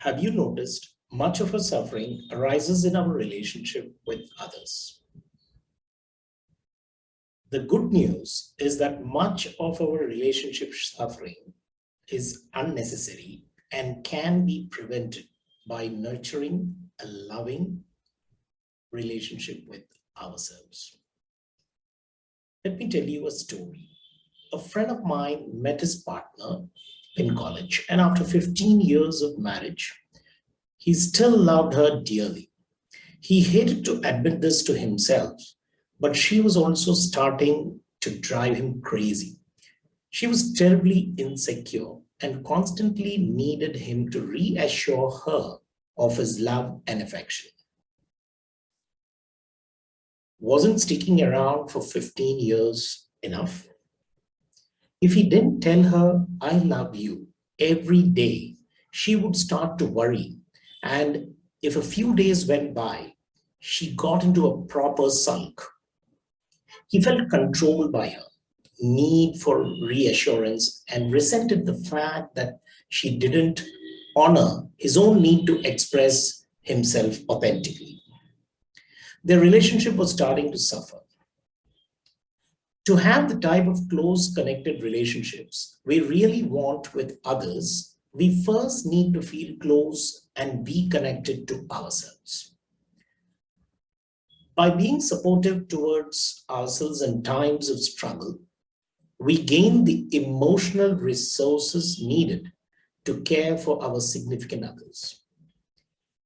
Have you noticed much of our suffering arises in our relationship with others? The good news is that much of our relationship suffering is unnecessary and can be prevented by nurturing a loving relationship with ourselves. Let me tell you a story. A friend of mine met his partner in college, and after 15 years of marriage, he still loved her dearly. He hated to admit this to himself, but she was also starting to drive him crazy. She was terribly insecure and constantly needed him to reassure her of his love and affection. Wasn't sticking around for 15 years enough? If he didn't tell her, I love you, every day, she would start to worry. And if a few days went by, she got into a proper sulk. He felt controlled by her need for reassurance and resented the fact that she didn't honor his own need to express himself authentically. Their relationship was starting to suffer. To have the type of close connected relationships we really want with others, we first need to feel close and be connected to ourselves. By being supportive towards ourselves in times of struggle, we gain the emotional resources needed to care for our significant others.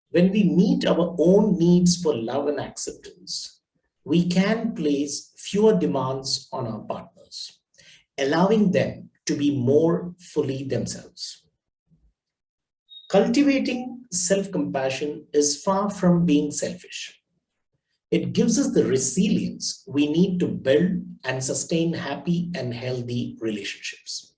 When we meet our own needs for love and acceptance, we can place fewer demands on our partners, allowing them to be more fully themselves. Cultivating self-compassion is far from being selfish. It gives us the resilience we need to build and sustain happy and healthy relationships.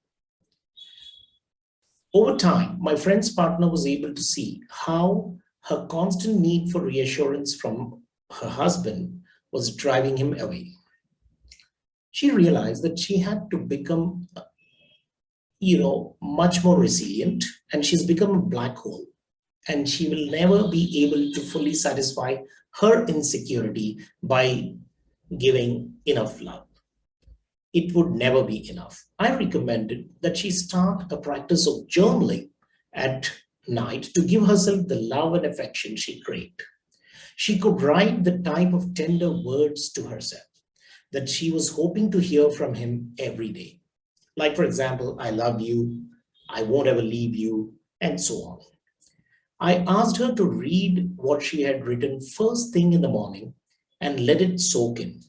Over time, my friend's partner was able to see how her constant need for reassurance from her husband was driving him away. She realized that she had to become, much more resilient, and she's become a black hole, and she will never be able to fully satisfy her insecurity by giving enough love. It would never be enough. I recommended that she start a practice of journaling at night to give herself the love and affection she craved. She could write the type of tender words to herself that she was hoping to hear from him every day. Like, for example, I love you, I won't ever leave you, and so on. I asked her to read what she had written first thing in the morning and let it soak in.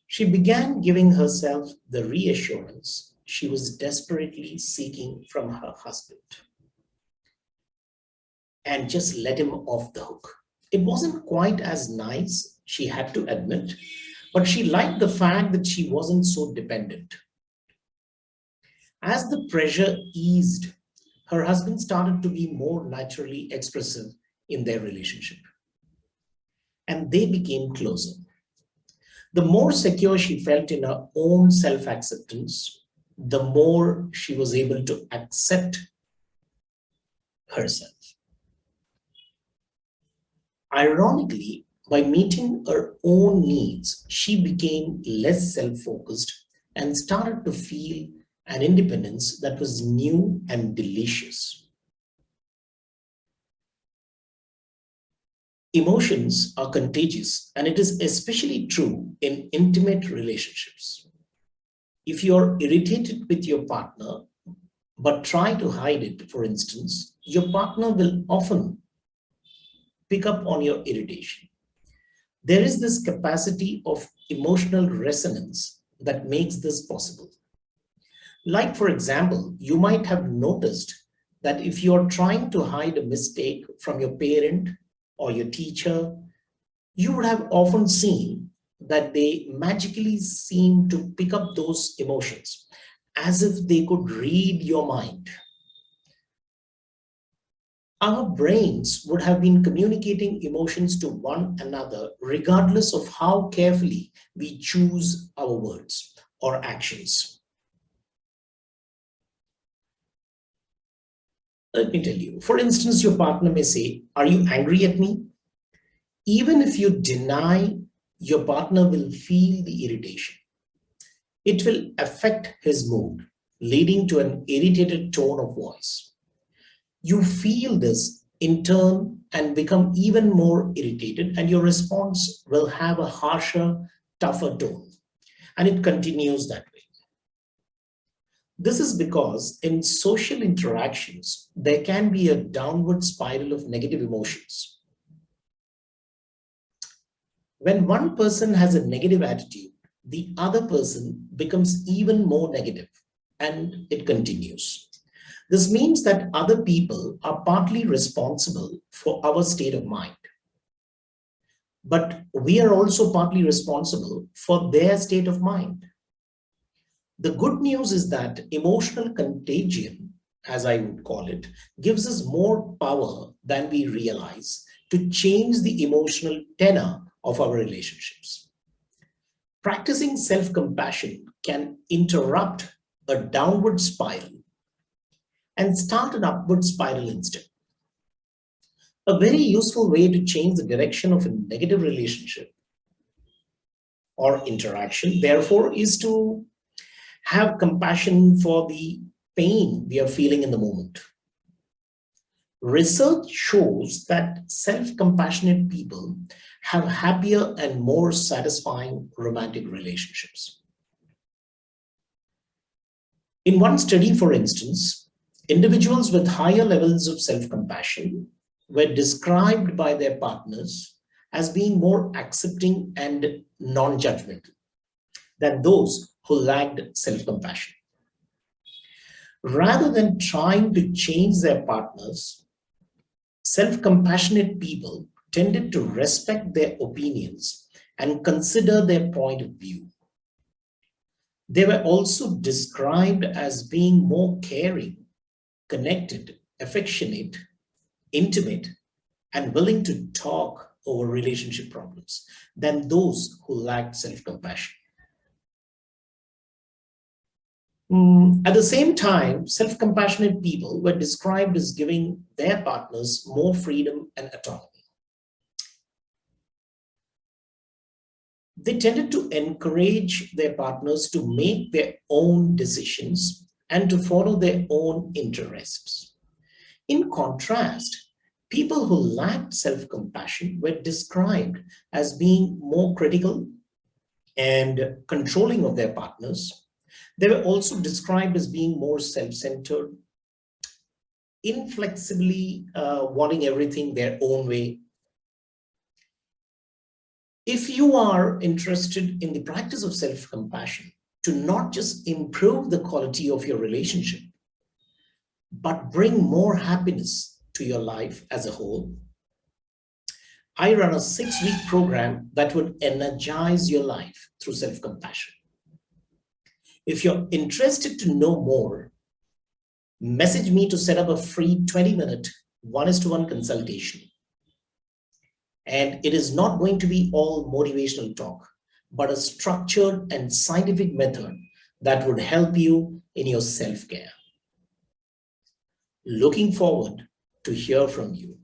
She began giving herself the reassurance she was desperately seeking from her husband and just let him off the hook. It wasn't quite as nice, she had to admit, but she liked the fact that she wasn't so dependent. As the pressure eased, her husband started to be more naturally expressive in their relationship, and they became closer. The more secure she felt in her own self-acceptance, the more she was able to accept herself. Ironically, by meeting her own needs, she became less self-focused and started to feel an independence that was new and delicious. Emotions are contagious, and it is especially true in intimate relationships. If you're irritated with your partner, but try to hide it, for instance, your partner will often pick up on your irritation. There is this capacity of emotional resonance that makes this possible. Like, for example, you might have noticed that if you're trying to hide a mistake from your parent or your teacher, you would have often seen that they magically seem to pick up those emotions as if they could read your mind. Our brains would have been communicating emotions to one another regardless of how carefully we choose our words or actions. Let me tell you. For instance, your partner may say, "Are you angry at me?" Even if you deny, your partner will feel the irritation. It will affect his mood, leading to an irritated tone of voice. You feel this in turn and become even more irritated, and your response will have a harsher, tougher tone. And it continues that way. This is because in social interactions, there can be a downward spiral of negative emotions. When one person has a negative attitude, the other person becomes even more negative, and it continues. This means that other people are partly responsible for our state of mind, but we are also partly responsible for their state of mind. The good news is that emotional contagion, as I would call it, gives us more power than we realize to change the emotional tenor of our relationships. Practicing self-compassion can interrupt a downward spiral and start an upward spiral instead. A very useful way to change the direction of a negative relationship or interaction, therefore, is to have compassion for the pain we are feeling in the moment. Research shows that self-compassionate people have happier and more satisfying romantic relationships. In one study, for instance, individuals with higher levels of self-compassion were described by their partners as being more accepting and non-judgmental than those who lacked self-compassion. Rather than trying to change their partners, self-compassionate people tended to respect their opinions and consider their point of view. They were also described as being more caring, connected, affectionate, intimate, and willing to talk over relationship problems than those who lacked self-compassion. At the same time, self-compassionate people were described as giving their partners more freedom and autonomy. They tended to encourage their partners to make their own decisions and to follow their own interests. In contrast, people who lacked self-compassion were described as being more critical and controlling of their partners. They were also described as being more self-centered, inflexibly wanting everything their own way. If you are interested in the practice of self-compassion to not just improve the quality of your relationship, but bring more happiness to your life as a whole, I run a 6-week program that would energize your life through self-compassion. If you're interested to know more, message me to set up a free 20-minute 1:1 consultation. And it is not going to be all motivational talk, but a structured and scientific method that would help you in your self-care. Looking forward to hear from you.